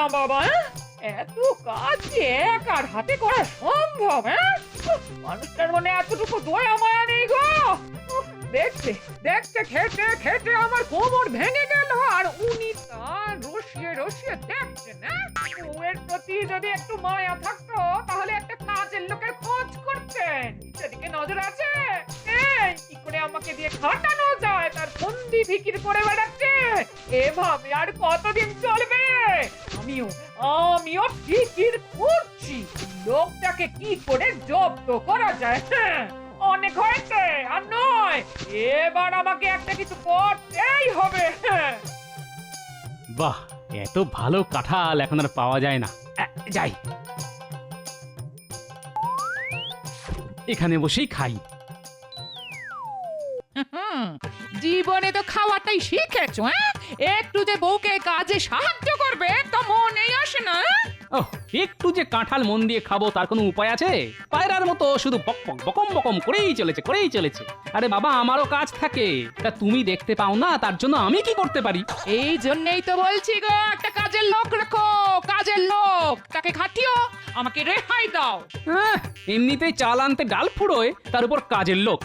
না বাবা, হ্যাঁ? এত কাজ কি একার হাতে করা সম্ভব? হ্যাঁ, মানুষটার মনে এতটুকু দয়া মায়া নেই গো। দেখতে দেখতে খেতে খেতে আমার কোমর ভেঙে গেল, আর উনি তার রসিয়ে রসিয়ে দেখছেন। বউয়ের প্রতি যদি একটু মায়া থাকতো তাহলে একটা কাজের লোকের খোঁজ করতেন। সেদিকে নজর আছে? কি করে আমাকে দিয়ে খাটানো যায় তার ফন্দি ফিকির করে বেড়াচ্ছে। এভাবে আর কতদিন চলবে? আমিও ফিকির করছি লোকটাকে কি করে জব্দ করা যায়। অনেক হয়েছে, আর নয়, এবার আমাকে একটা কিছু করতেই হবে। বাহ, এত ভালো কাঁঠাল এখন আর পাওয়া যায় না। যাই, এখানে বসেই খাই। জীবনে তো খাওয়াটাই শিখেছো, হ্যাঁ? একটু যে বউকে কাজে সাহায্য করবে তা মনেই আসে না। ওহ, একটু যে কাঁঠাল মন দিয়ে খাবো তার কোনো উপায় আছে? পায়রার মতো শুধু বক বক বকম বকম করেই চলেছে। আরে বাবা, আমারও কাজ থাকে, তা তুমি দেখতে পাও না, তার জন্য আমি কি করতে পারি? এই জন্যই তো বলছি গো, একটা কাজের লোক রেখো, কাজের লোক, তাকে খাটিও, আমাকে রেহাই দাও। এমনিতেই চাল আনতে ডাল ফুড়োয়, তার উপর কাজের লোক।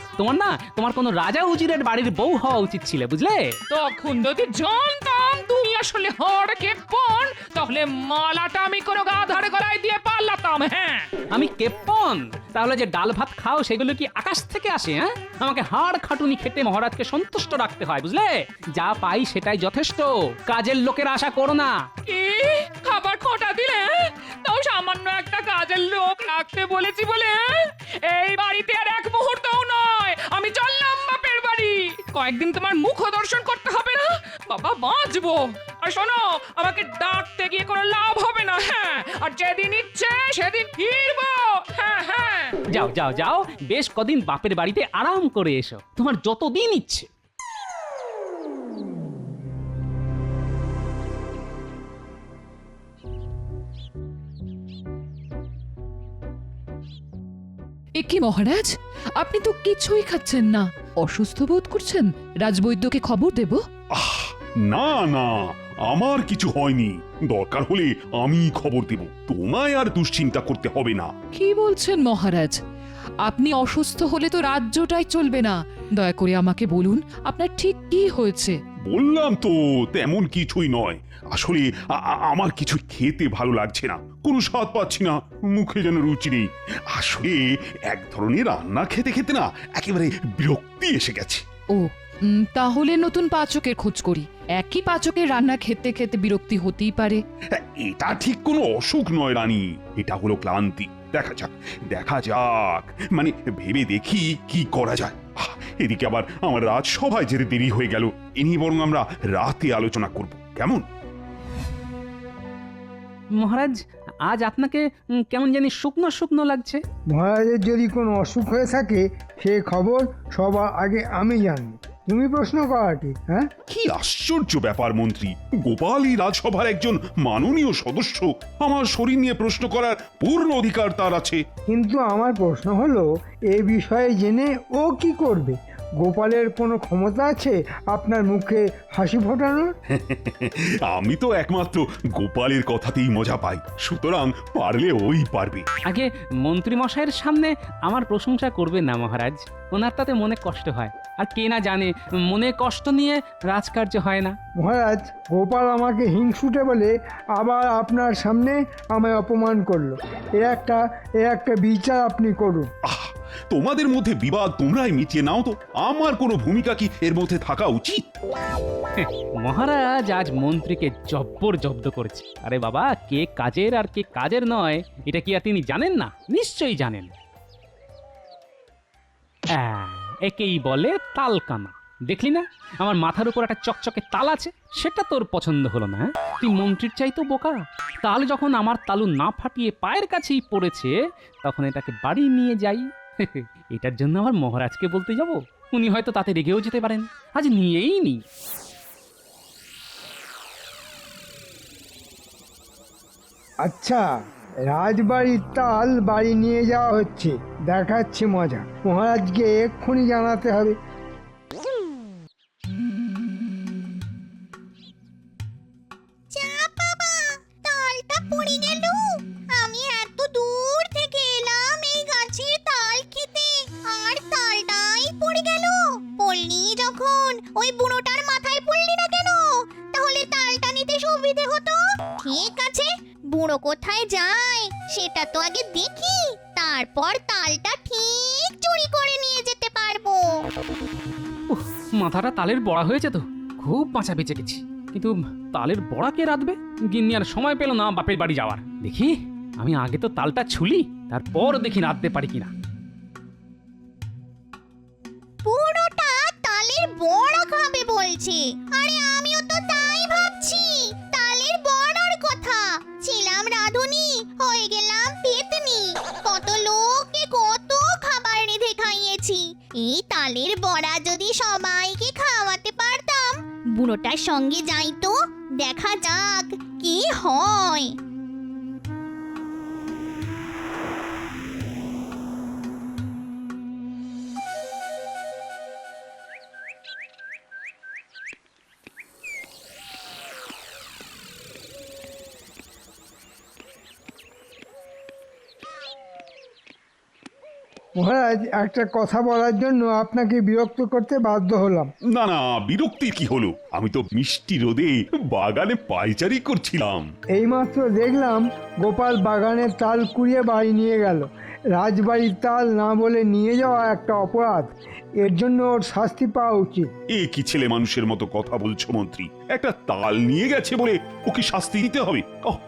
তোমার কোনো রাজা উজিরের বাড়ির বউ হওয়া উচিত ছিল, বুঝলে? তখন যদি জানতাম তুমি আসলে হড়কে পণ, তাহলে মালাটা আমি কোনো গাধার গলায় দিয়ে পালাতাম। হ্যাঁ, আমি কেপন? তাহলে যে ডাল ভাত খাও সেগুলো কি আকাশ থেকে আসে? হ্যাঁ, আমাকে হাড় খাটুনি খেটে মহারাজকে সন্তুষ্ট রাখতে হয়, বুঝলে? যা পাই সেটাই যথেষ্ট, কাজের লোকের আশা করো না। কি খাবার খোটা দিলে? তাও সামান্য একটা কাজের লোক রাখতে বলেছি বলে এই বাড়িতে আর এক মুহূর্তও নয়। আমি চললাম বাপের বাড়ি। কয়েকদিন তোমার মুখ দর্শন করতে হবে না, বাবা বাঁচবো। আর শোনো, আমাকে ডাকতে গিয়ে কোনো লাভ হবে না। হ্যাঁ, আর যেদিন ইচ্ছে সেদিন ফিরবো। হ্যাঁ হ্যাঁ, যাও যাও যাও, বেশ কদিন বাপের বাড়িতে আরাম করে এসো, তোমার যতদিন ইচ্ছে। এ কি মহারাজ, আপনি তো কিছুই খাচ্ছেন না, অসুস্থ বোধ করছেন? রাজবৈদ্যকে খবর দেব? না না, আমার কিছু হয়নি। দরকার হলে আমি খবর দেব, তোমায় আর দুশ্চিন্তা করতে হবে না। কি বলছেন মহারাজ? আপনি অসুস্থ হলে তো রাজ্যটাই চলবে না। দয়া করে আমাকে বলুন, আপনার ঠিক কি হয়েছে? বললাম তো, তেমন কিছুই নয়। আসলে আমার কিছু খেতে ভালো লাগছে না, কোনো স্বাদ পাচ্ছি না, মুখে যেন রুচি নেই। আসলে এক ধরনের রান্না খেতে খেতে না একেবারে বিরক্তি এসে গেছে। ও, তাহলে নতুন পাচকের খোঁজ করি। একই পাচকের রান্না খেতে খেতে বিরক্তি হতেই পারে। এটা ঠিক কোনো অসুখ নয় রানী, এটা হলো ক্লান্তি। দেখা যাক, মানে ভেবে দেখি কি করা যায়। এদিকে আবার আমার রাজসভায় যেতে দেরি হয়ে গেল, এ নিয়ে বরং আমরা রাতে আলোচনা করব, কেমন? মহারাজ, আজ আপনাকে কেমন জানি শুকনো শুকনো লাগছে। মহারাজের যদি কোনো অসুখ হয়ে থাকে সে খবর সবার আগে আমি জানবো, তুমি প্রশ্ন করাটি? হ্যাঁ, কি আশ্চর্য ব্যাপার মন্ত্রী, গোপালই রাজসভার একজন মাননীয় সদস্য, আমার শরীর নিয়ে প্রশ্ন করার পূর্ণ অধিকার তার আছে। কিন্তু আমার প্রশ্ন হলো, এ বিষয়ে জেনে ও কি করবে? গোপালের কোনো ক্ষমতা আছে আপনার মুখে হাসি ফোটানোর? আমি তো একমাত্র গোপালের কথাতেই মজা পাই, সুতরাং পারলে ওই পারবে। আগে মন্ত্রী মশাইয়ের সামনে আমার প্রশংসা করবেন না মহারাজ, ওনার তাতে মনে কষ্ট হয়। আর কে না জানে, মনে কষ্ট নিয়ে রাজকার্য হয় না। মহারাজ, গোপাল আমাকে হিংসুটে বলে আবার আপনার সামনে আমায় অপমান করলো। এর একটা বিচার আপনি করুন। তোমাদের মধ্যে বিবাদ তোমরাই মিটিয়ে নাও তো, আমার কোনো ভূমিকা কি এর মধ্যে থাকা উচিত? মহারাজ আজ মন্ত্রীকে জব্বর জব্দ করেছে। আরে বাবা, কে কাজের আর কে কাজের নয়, এটা কি আর তিনি জানেন না? নিশ্চয়ই জানেন। একেই বলে তালকানা। দেখলি না, আমার মাথার উপর একটা চকচকে তাল আছে, সেটা তোর পছন্দ হলো না? তুই মন্ত্রীর চাইতেও বোকা। তাল যখন আমার তালু না ফাটিয়ে পায়ের কাছেই পড়েছে, তখন এটাকে বাড়ি নিয়ে যাই। এটার জন্য আমার মহারাজকে বলতে যাব? উনি হয়তো তাতে রেগেও যেতে পারেন। আজ নিয়েই নি। আচ্ছা, রাজবাড়ির তাল বাড়ি নিয়ে যাওয়া হচ্ছে, দেখাচ্ছি মজা। মহারাজকে এক্ষুনি জানাতে হবে। যা বাবা, তাল ওই বুড়োটার মাথায় পড়লি না কেন? তাহলে তালটা নিতে সুবিধে হতো। ঠিক আছে, বুড়ো কোথায় যায় সেটা তো আগে দেখি, তারপর তালটা ঠিক চুরি করে নিয়ে যেতে পারবো। উফ, মাথাটা তালের বড়া হয়েছে তো, খুব বাঁচা বেঁচে গেছি। কিন্তু তালের বড়া কে রাঁধবে? গিন্নি আর সময় পেল না বাপের বাড়ি যাওয়ার। দেখি আমি আগে তো তালটা ছুলি, তারপর দেখি রাঁধতে পারি কিনা। বুড়োটা তালের বড়া খাবে বলছে, আরে আমিও তো তাই ভাবছি। তালের বড়ার কথা, ছিলাম রাঁধুনি, হয়ে গেলাম পেতনি। কত লোককে কত খাবার রেঁধে খাইয়েছি। এই তালের বড়া যদি সবাইকে খাওয়াতে পারতাম। বুড়োটার সঙ্গে যাই তো, দেখা যাক কি হয়। মহারাজ, একটা কথা বলার জন্য আপনাকে বিরক্ত করতে বাধ্য হলাম। না না, বিরক্তির কি হলো? আমি তো মিষ্টি রোদে বাগানে পায়চারি করছিলাম। এইমাত্র দেখলাম গোপাল বাগানের তাল কুড়িয়ে বাড়ি নিয়ে গেল। রাজবাড়ির তাল না বলে নিয়ে যাওয়া একটা অপরাধ, এর জন্য ওর শাস্তি পাওয়া উচিত। এ কি ছেলে মানুষের মতো কথা বলছো মন্ত্রী? একটা তাল নিয়ে গেছে বলে ওকে শাস্তি দিতে হবে?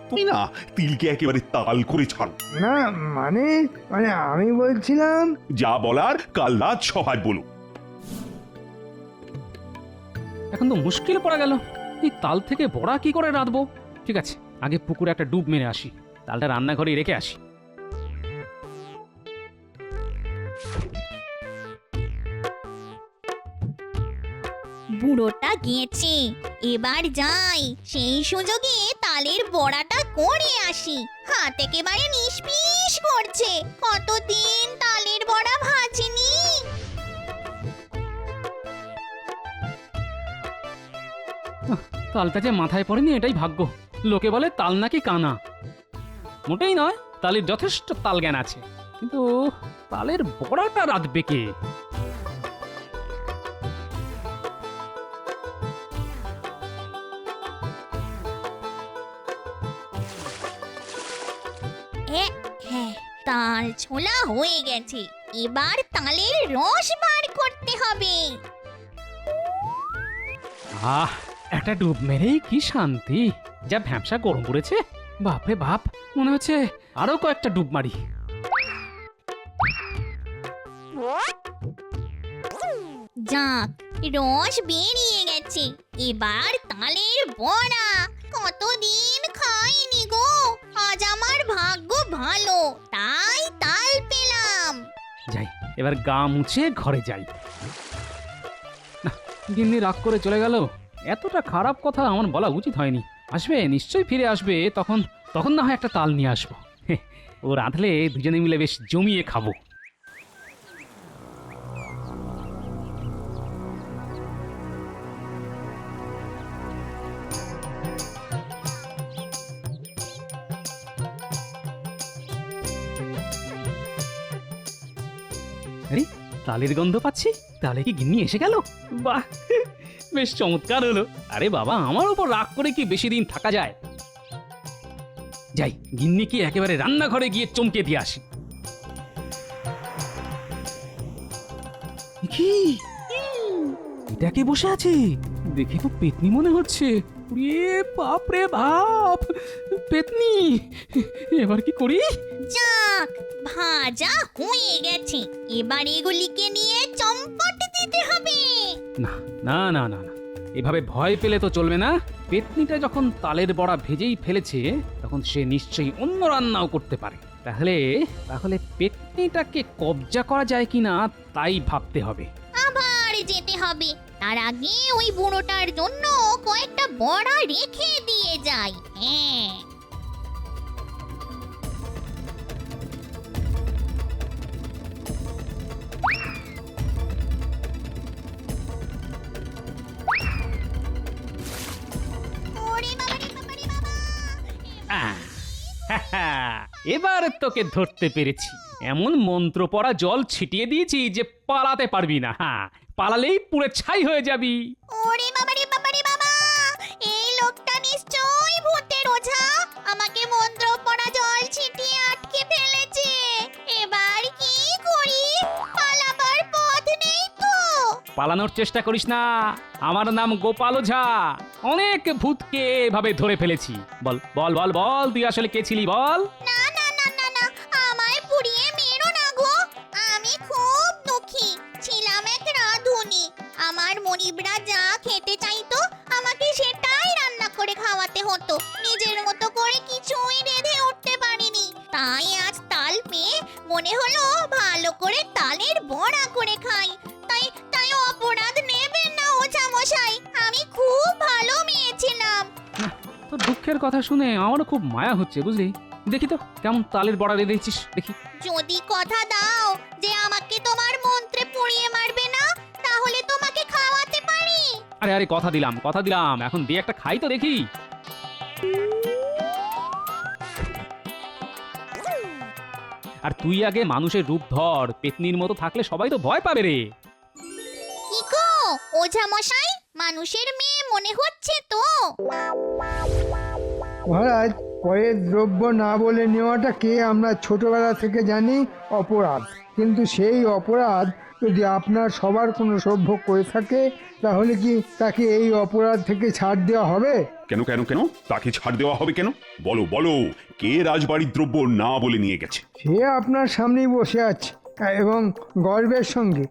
তুমি না তিলকে একেবারে তাল করে ছাড়ো। না মানে মানে আমি বলছিলাম, যা বলার কাল রাত সভায় বলো। এখন তো মুশকিল পড়া গেল, এই তাল থেকে বড়া কি করে রাঁধবো? ঠিক আছে, আগে পুকুরে একটা ডুব মেরে আসি, তালটা রান্নাঘরে রেখে আসি। বুড়োটা গেছে, এবার যাই, সেই সুযোগে তালের বড়াটা করে আসি। হাত একেবারে নিষ্পিস করছে, কতদিন তালের বড়া ভাজিনি। তালটা যে মাথায় পড়েনি এটাই ভাগ্য। লোকে বলে তাল নাকি কানা, মোটেই নয়, তালের যথেষ্ট তাল জ্ঞান আছে, কিন্তু তালের বড়াটা রাঁধবে কে? হ্যাঁ, তাল ছোলা হয়ে গেছে, এবার তালের রস বার করতে হবে। আহ, একটা ডুব মেরেই কি শান্তি! যা ভ্যাপসা গরম পড়েছে, বাপরে বাপ, মনে হচ্ছে আরো কয়েকটা ডুব মারি। যাক, রস বেরিয়ে গেছে, এবার তালের বড়া। কতদিন খাইনি গো, আজ আমার ভাগ্য ভালো, তাই তাল পেলাম। যাই, এবার গা মুছে ঘরে যাই। না, গিন্নি রাগ করে চলে গেল। এতটা খারাপ কথা আমার বলা উচিত হয়নি। আসবে, নিশ্চয়ই ফিরে আসবে, তখন তখন না হয় একটা তাল নিয়ে আসবো। ও রাঁধলে দুজনে মিলে বেশ জমিয়ে খাবো। আরে, তালের গন্ধ পাচ্ছি, তাহলে কি গিন্নি এসে গেল? বাহ, বেশ চমৎকার হলো। আরে বাবা, আমার উপর রাগ করে কি বেশি দিন থাকা যায়? যাই, গিন্নি কি একেবারে রান্নাঘরে গিয়ে চমকে দিয়ে আসি। কি এটা কে বসে আছে? দেখে তো পেতনি মনে হচ্ছে। বাপ রে বাপ, পেতনি! এবার কি করি? যাক, ভাজা হয়ে গেছে, এবার এগুলিকে নিয়ে চম্পট দিতে হবে। না না না না না, এভাবে ভয় পেলে তো চলবে না। পেতনিটা যখন তালের বড়া ভেজেই ফেলেছে, তখন সে নিশ্চয়ই অন্য রান্নাও করতে পারে। তাহলে তাহলে পেতনিটাকে কবজা করা যায় কিনা তাই ভাবতে হবে। আবার যেতে হবে, তার আগে ওই বুড়োটার জন্য কয়েকটা বড়া রেখে দিয়ে যাই। হ্যাঁ, ওরে বাবা রে বাবা রে বাবা। আহ, হা, হা, এবার তোকে ধরতে পেরেছি। এমন মন্ত্র পড়া জল ছিটিয়ে দিয়েছি যে পালাতে পারবি না। হ্যাঁ, পালালেই পুরো ছাই হয়ে যাবি। ওরে বাবা রে বাবা রে বাবা, এই লোকটা নিশ্চয়ই ভূতের ওঝা, আমাকে মন্ত্র পড়া জল ছিটিয়ে আটকে ফেলেছে। এবার কি করি? পালাবার পথ নেই তো। পালানোর চেষ্টা করিস না, আমার নাম গোপাল ওঝা। অনেক ভূতকে এভাবে ধরে ফেলেছি। বল বল বল বল, তুই আসলে কে ছিলি বল? না না না না না, আমায় পুড়িয়ে মেরো না গো। আমি খুব দুঃখী, ছিলাম এক রাঁধুনি। আমার মনিবরা যা খেতে চাইতো আমাকে সেটাই রান্না করে খাওয়াতে হতো। নিজের মতো করে কিছুই রেঁধে উঠতে পারিনি। তাই আজ তাল পেয়ে মনে হলো ভালো করে তালের বড়া করে খাই। তাই তাই অপরাধ নেবেন না ওঝা মশাই, আমি খুব ভালো মেয়ে ছিলাম। তোর দুঃখের কথা শুনে আমারও খুব মায়া হচ্ছে, বুঝলি? দেখি তো কেমন তালের বড়া রেঁধেছিস দেখি। যদি কথা দাও যে আমাকে তোমার মন্ত্রে পুড়িয়ে মারবে না, তাহলে তোমাকে খাওয়াতে পারি। আরে আরে, কথা দিলাম কথা দিলাম, এখন দিয়ে একটা খাই তো দেখি। আর তুই আগে মানুষের রূপ ধর, পেতনির মতো থাকলে সবাই তো ভয় পাবে রে। কি গো ওঝা মশাই, মানুষের মেয়ে মনে হচ্ছে তো? মহারাজ, পরের দ্রব্য না বলে নেওয়াটাকে আমরা ছোটবেলা থেকে জানি অপরাধ, কিন্তু সেই অপরাধ যদি আপনার সবার কোনো সভ্য করে থাকে, তাহলে কি তাকে এই অপরাধ থেকে ছাড় দেওয়া হবে? কেন কেন কেন তাকে ছাড় দেওয়া হবে কেন? বলো বলো, কে রাজবাড়ির দ্রব্য না বলে নিয়ে গেছে? সে আপনার সামনেই বসে আছে এবং গর্বের সঙ্গে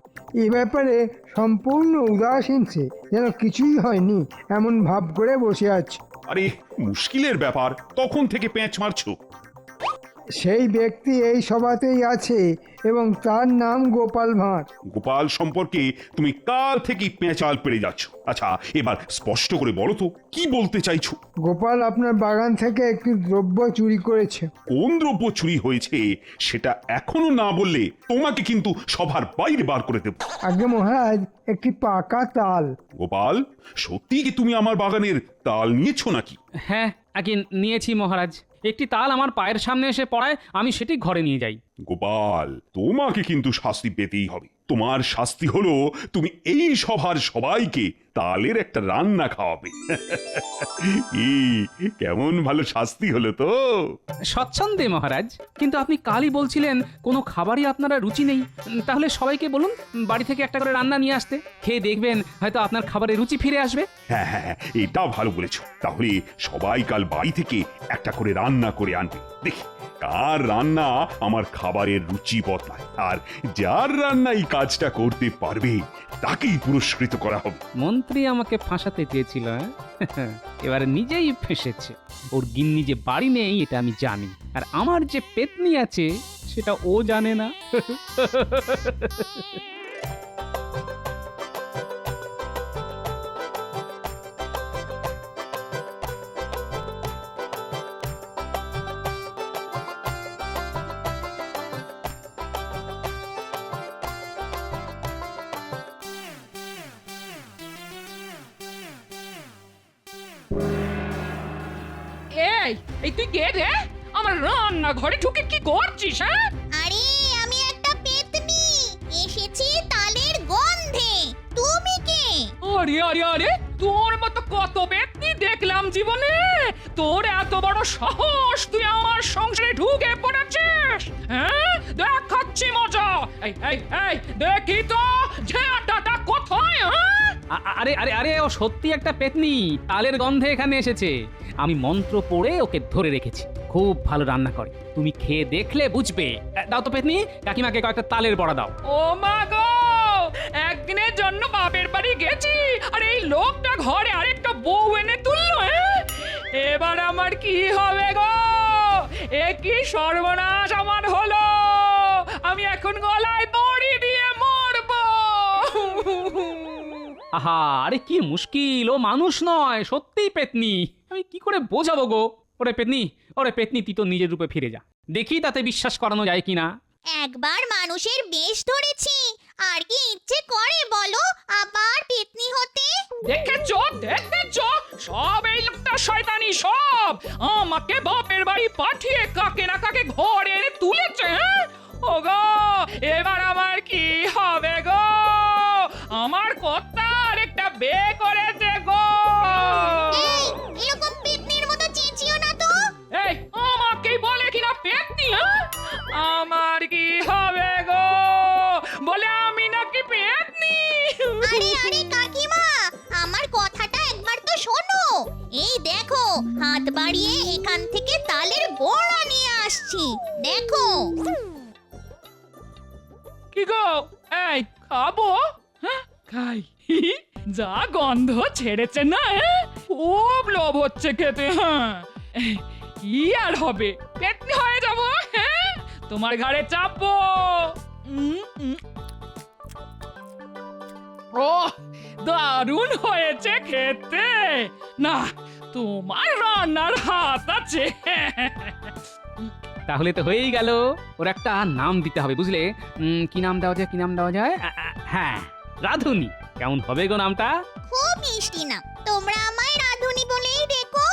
এ ব্যাপারে সম্পূর্ণ উদাসীন, সে যেন কিছুই হয়নি এমন ভাব করে বসে আছে। আরে মুশকিলের ব্যাপার, তখন থেকে পেঁচ মারছো। সেই ব্যক্তি এই সভাতেই আছে এবং তার নাম গোপাল ভাঁড়। গোপাল সম্পর্কে তুমি কাল থেকেই পেঁচাল পেড়ে যাচ্ছ। আচ্ছা, এবার স্পষ্ট করে বলো তো কি বলতে চাইছো? গোপাল আপনার বাগান থেকে একটি দ্রব্য চুরি করেছে। কোন দ্রব্য চুরি হয়েছে সেটা এখনো না বললে তোমাকে কিন্তু সভার বাইরে বার করে দেব। আগে মহারাজ, একটি পাকা তাল। গোপাল, সত্যি কি তুমি আমার বাগানের তাল নিয়েছো নাকি? হ্যাঁ, আগে নিয়েছি মহারাজ। একটি তাল আমার পায়ের সামনে এসে পড়ায় আমি সেটি ঘরে নিয়ে যাই। গোপাল, তোমাকে কিন্তু শাস্তি পেতেই হবে। তোমার শাস্তি হলো তুমি এই সভার সবাইকে তালের একটা রান্না খাওয়াবে। কেমন ভালো শাস্তি হলো তো? স্বচ্ছন্দে মহারাজ, কিন্তু আপনি কালই বলছিলেন কোনো খাবারই আপনারা রুচি নেই। তাহলে সবাইকে বলুন বাড়ি থেকে একটা করে রান্না নিয়ে আসতে, খেয়ে দেখবেন হয়তো আপনার খাবারের রুচি ফিরে আসবে। হ্যাঁ হ্যাঁ হ্যাঁ, এটা ভালো বলেছো। তাহলে সবাই কাল বাড়ি থেকে একটা করে রান্না করে আনবে। দেখি কার রান্না আমার খাবারের রুচি বদলায়, আর যার রান্না এই কাজটা করতে পারবে তাকেই পুরস্কৃত করা হবে। মন্ত্রী আমাকে ফাঁসাতে চেয়েছিল, এবারে নিজেই ফেঁসেছে। ওর গিন্নি যে বাড়ি নেই এটা আমি জানি, আর আমার যে পেতনি আছে সেটা ও জানে না। এই এই তুই কে রে? আমার রান্না ঘরে ঢুকে কি করছিস? হ্যাঁ, আরে আমি একটা পেতনি, এসেছি তালের গন্ধে। তুমি কে? আরে আরে আরে, তোর মতো কত ব্যক্তি দেখলাম জীবনে, তোর এত বড় সাহস, তুই আমার সংসারে ঢুকে পড়েছিস? হ্যাঁ, দেখাচ্ছি মজা। এই এই এই, দেখি তো ঝাঁটাটা কোথায়? হ্যাঁ, আরে আরে আরে, ও সত্যি একটা পেতনি, তালের গন্ধে এখানে এসেছে। আমি মন্ত্র পড়ে ওকে ধরে রেখেছি, খুব ভালো রান্না করে, তুমি খেয়ে দেখলে বুঝবে। দাও তো পেতনি, কাকিমাকে কয়েকটা তালের বড়া দাও। ও মা গো, একদিনের জন্য বাপের বাড়ি গেছি আর এই লোকটা ঘরে আরেকটা বউ এনে তুললো। এবার আমার কি হবে গো? এ কি সর্বনাশ আমার হলো! আমি এখন গলায় দড়ি দিয়ে মরবো। আহা, আরে কি মুশকিল, ও মানুষ নয়, সত্যিই পেতনি। আমি কি করে বোঝাবো গো? ওরে পেতনি, ওরে পেতনি, তুই তো নিজের রূপে ফিরে যা, দেখি তাতে বিশ্বাস করানো যায় কিনা। একবার মানুষের বেশ ধরেছি, আর কি ইচ্ছে করে বলো আবার পেতনি হতে? দেখেছো দেখেছো, সব এই লোকটা শয়তানি, সব আমাকে বাপের বাড়ি পাঠিয়ে কাকে না কাকে ঘর কর্তা আরেকটা বিয়ে করেছে গো। এই এরকম পেতনির মতো চেঁচিও না তো। এই আমাকেই বলে কিনা পেতনি, হ্যাঁ? আমার কি হবে গো? বলে আমি নাকি পেতনি? আরে আরে কাকিমা, আমার কথাটা একবার তো শোনো। এই দেখো, হাত বাড়িয়ে এখান থেকে তালের বড়া নিয়ে আসছি, দেখো। কি গো, এই খাবো? হ্যাঁ খাই। যা গন্ধ ছেড়েছে না, হ্যাঁ? খুব লোভ হচ্ছে খেতে। হ্যাঁ কি আর হবে, পেতনি হয়ে যাবো। হ্যাঁ তোমার ঘাড়ে চাপবো। ও দারুণ হয়েছে খেতে। না তোমার রান্নার হাত আছে। তাহলে তো হয়েই গেল। ওর একটা নাম দিতে হবে, বুঝলে? কি নাম দেওয়া যায়, কি নাম দেওয়া যায়? হ্যাঁ, রাধুনি। কেমন হবে গো নামটা? খুব মিষ্টি না, তোমরা আমায় রাধুনি বলেই ডেকো।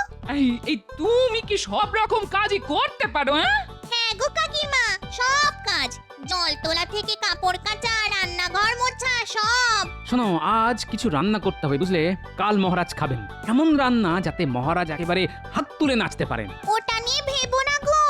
এই তুমি কি সব রকম কাজই করতে পারো? হ্যাঁ হ্যাঁ গো কাকিমা, সব কাজ, জল তোলা থেকে কাপড় কাচা, রান্নাঘর মোছা, সব। শোনো, আজ কিছু রান্না করতে হবে, বুঝলে? কাল মহারাজ খাবেন এমন রান্না যাতে মহারাজ একেবারে হাত তুলে নাচতে পারেন। ওটা নিয়ে ভেবো না গো,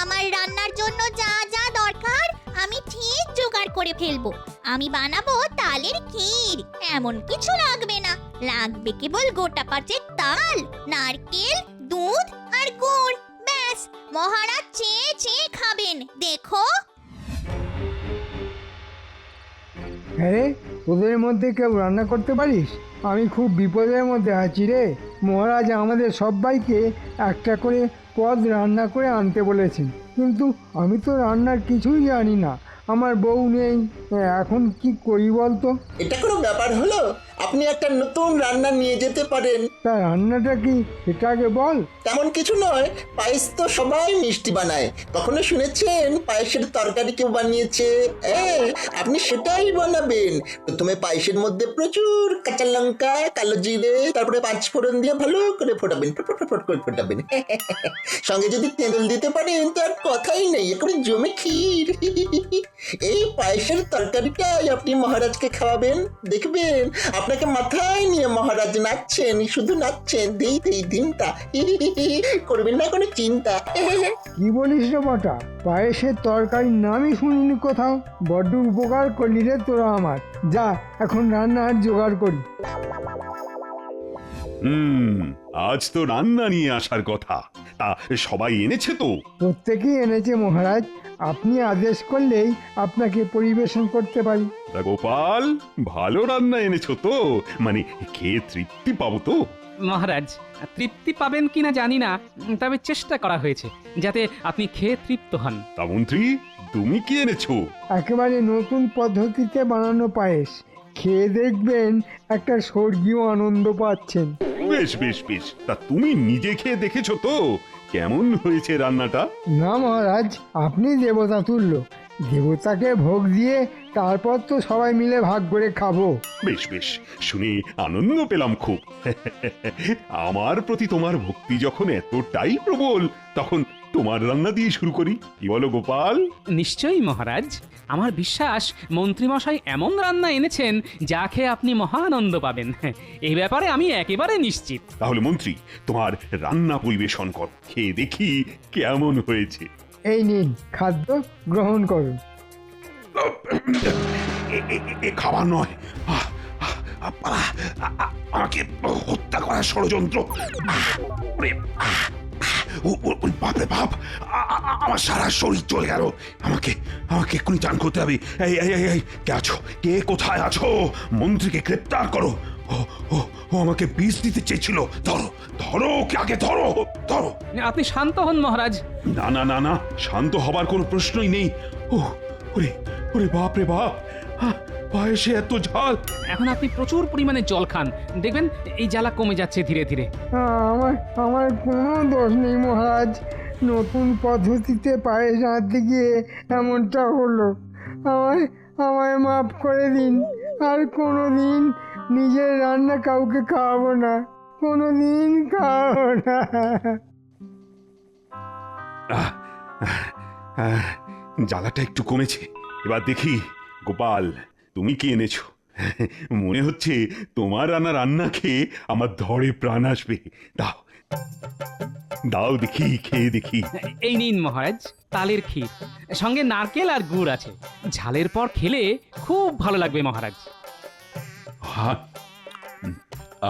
আমার রান্নার জন্য যা যা দরকার আমি ঠিক জোগাড় করে ফেলবো। আমি বানাবো তালের ক্ষীর, এমন কিছু লাগবে না। লাগবে কেবল গোটা পাঁচেক তাল, নারকেল, দুধ আর গুড়। ব্যাস, মহারাজ চেয়ে চেয়ে খাবেন, দেখো। হ্যাঁ, তোদের মধ্যে কেউ রান্না করতে পারিস? আমি খুব বিপদের মধ্যে আছি রে। মহারাজ আমাদের সবাইকে একটা করে পদ রান্না করে আনতে বলেছেন, কিন্তু আমি তো রান্নার কিছুই জানি না, আমার বউ নেই। এখন কি করি বলতো? এটা কোনো ব্যাপার হলো? আপনি একটা নতুন রান্না নিয়ে যেতে পারেন। তা রান্নাটা কি সেটা আগে বল। তেমন কিছু নয়, পায়েস তো সবাই মিষ্টি বানায়। কখনো শুনেছেন পায়েসের তরকারি কেউ বানিয়েছে? আপনি সেটাই বানাবেন। প্রথমে পায়েসের মধ্যে প্রচুর কাঁচা লঙ্কা, কালো জিরে, তারপরে পাঁচ ফোড়ন দিয়ে ভালো করে ফোটাবেন, ফট করে ফোটাবেন। সঙ্গে যদি তেঁতুল দিতে পারেন তো আর কথাই নেই, একেবারে জমে ক্ষীর। এই পায়েসের তরকারিটাই আপনি মহারাজকে খাওয়াবেন, দেখবেন আপনাকে মাথায় নিয়ে মহারাজ নাচছেন, শুধু নাচছেন। দেই দিনটা করবেন না কোনো চিন্তা। কি বলিস রে বটা, পায়েসের তরকারির নামই শুনিনি কোথাও। বড্ড উপকার করলি রে তোরা আমার। যা এখন রান্নার জোগাড় করি। আজ তো রান্না নিয়ে আসার কথা, তা সবাই এনেছে তো? প্রত্যেকেই এনেছে মহারাজ, আপনি আদেশ করলেই আপনাকে পরিবেশন করতে পারি। তা গোপাল, ভালো রান্না এনেছো তো? মানে খেয়ে তৃপ্তি পাবো তো? মহারাজ, তৃপ্তি পাবেন কিনা জানি না, তবে চেষ্টা করা হয়েছে যাতে আপনি খেয়ে তৃপ্ত হন। তা মন্ত্রী, তুমি কি এনেছো? একেবারে নতুন পদ্ধতিতে বানানো পায়েস, খেয়ে দেখবেন একটা স্বর্গীয় আনন্দ পাচ্ছেন। বেশ বেশ বেশ, তা তুমি নিজে খেয়ে দেখেছো তো কেমন হয়েছে রান্নাটা? না মহারাজ, আপনি দেবতা তুল্য, দেবতাকে ভোগ দিয়ে তারপর তো সবাই মিলে ভাগ করে খাবো। বেশ বেশ, শুনে আনন্দ পেলাম খুব। আমার প্রতি তোমার ভক্তি যখন এতটাই প্রবল, তখন তোমার রান্না দিয়ে শুরু করি, কি বলো গোপাল? নিশ্চয়ই মহারাজ, আমার বিশ্বাস মন্ত্রীমশাই এমন রান্না এনেছেন যা খেয়ে আপনি মহা আনন্দ পাবেন। এই ব্যাপারে আমি একেবারে নিশ্চিত। তাহলে মন্ত্রী, তোমার রান্না পরিবেশন কর, খেয়ে দেখি কেমন হয়েছে। এই নিন, খাদ্য গ্রহণ করুন। এ খাবার নয়, আমাকে হত্যা করার ষড়যন্ত্র। বাপরে বাপ, আমার সারা শরীর চলে গেল। আমাকে এক্ষুনি চান করতে হবে। এই কে আছো? কে কোথায় আছো? মন্ত্রীকে গ্রেপ্তার করো। ও আমাকে বিষ দিতে চেয়েছিল। ধরো ওকে, আগে ধরো। আপনি শান্ত হন মহারাজ। না, শান্ত হবার কোনো প্রশ্নই নেই। ওরে বাপ রে বাপ, পায়েসে এত ঝাল। এখন আপনি প্রচুর পরিমাণে জল খান, দেখবেন এই জ্বালা কমে যাচ্ছে ধীরে ধীরে। আমার কোনো দোষ নেই মহারাজ, নতুন পদ্ধতিতে পায়েস রাঁধতে গিয়ে এমনটা হলো। আমায় মাফ করে দিন। আর কোনো দিন নিজের রান্না কাউকে খাওয়াবো না, কোনো দিন খাওয়াবো না। জ্বালাটা একটু কমেছে। এবার দেখি গোপাল, তুমি কি এনেছো? মনে হচ্ছে তোমার রান্না খেয়ে আমার ধরে প্রাণ আসবে। দাও দাও দেখি, খেয়ে দেখি। এই নিন মহারাজ, তালের ক্ষীর, সঙ্গে নারকেল আর গুড় আছে। ঝালের পর খেলে খুব ভালো লাগবে মহারাজ। হা,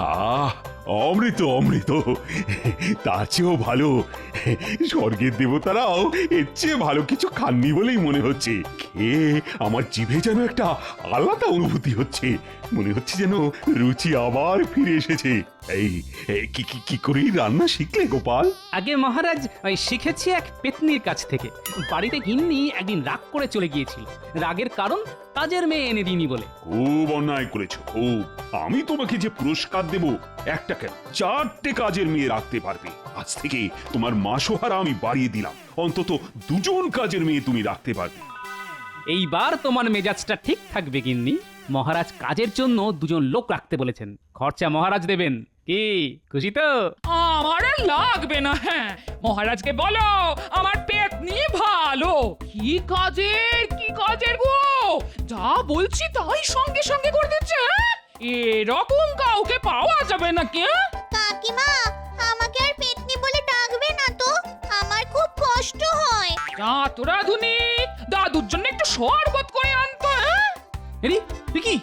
আহ, অমৃত অমৃত, তার চেয়েও ভালো। স্বর্গের দেবতারাও এর চেয়ে ভালো কিছু খাননি বলেই মনে হচ্ছে। খেয়ে আমার জিভে যেন একটা আলাদা অনুভূতি হচ্ছে, মনে হচ্ছে যেন রুচি আবার ফিরে এসেছে। এই এই, কি কি কি করে রান্না শিখলে গোপাল? আগে মহারাজ ওই শিখেছি এক পেতনির কাছ থেকে। বাড়িতে গিন্নি একদিন রাগ করে চলে গিয়েছিল। রাগের কারণ কাজের মেয়ে এনে দিইনি বলে। খুব অন্যায় করেছো, খুব। আমি তোমাকে যে পুরস্কার দেব, একটা কেন 4টে কাজের মেয়ে রাখতে পারবে। আজ থেকে তোমার মাসোহারা আমি বাড়িয়ে দিলাম, অন্তত 2জন কাজের মেয়ে তুমি রাখতে পারবে। এইবার তোমার মেজাজটা ঠিক থাকবে গিন্নি। মহারাজ কাজের জন্য 2জন লোক রাখতে বলেছেন, খরচা মহারাজ দেবেন। কি খুশি তো? আমার আর লাগবে না। হ্যাঁ, মহারাজকে বলো আমার পেতনি ভালো। কি কাজের গো, যা বলছি তাই সঙ্গে সঙ্গে করে দিচ্ছে। হ্যাঁ? এরকম কাউকে পাওয়া যাবে নাকি? হ্যাঁ? কাকিমা, আমাকে আর পেতনি বলে ডাকবে না তো, আমার খুব কষ্ট হয়। যা তো রাধুনি, দাদুর জন্য একটু শরবত করে আনতো। হ্যাঁ? এরি কি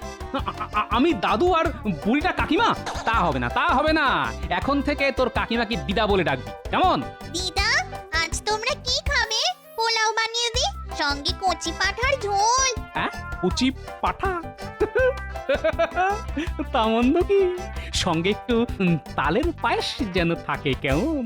আমি দাদু আর বুড়িটা কাকিমা? তা হবে না, তা হবে না। এখন থেকে তোর কাকিমাকে দিদা বলে ডাকবি, কেমন? দিদা, আজ তোমরা কি খাবে? পোলাও বানিয়ে দি, সঙ্গে কচি পাঠার ঝোল। হ্যাঁ, কুচি পাঠা? তা মন্দ কি? সঙ্গে একটু তালের পায়েস যেন থাকে, কেমন?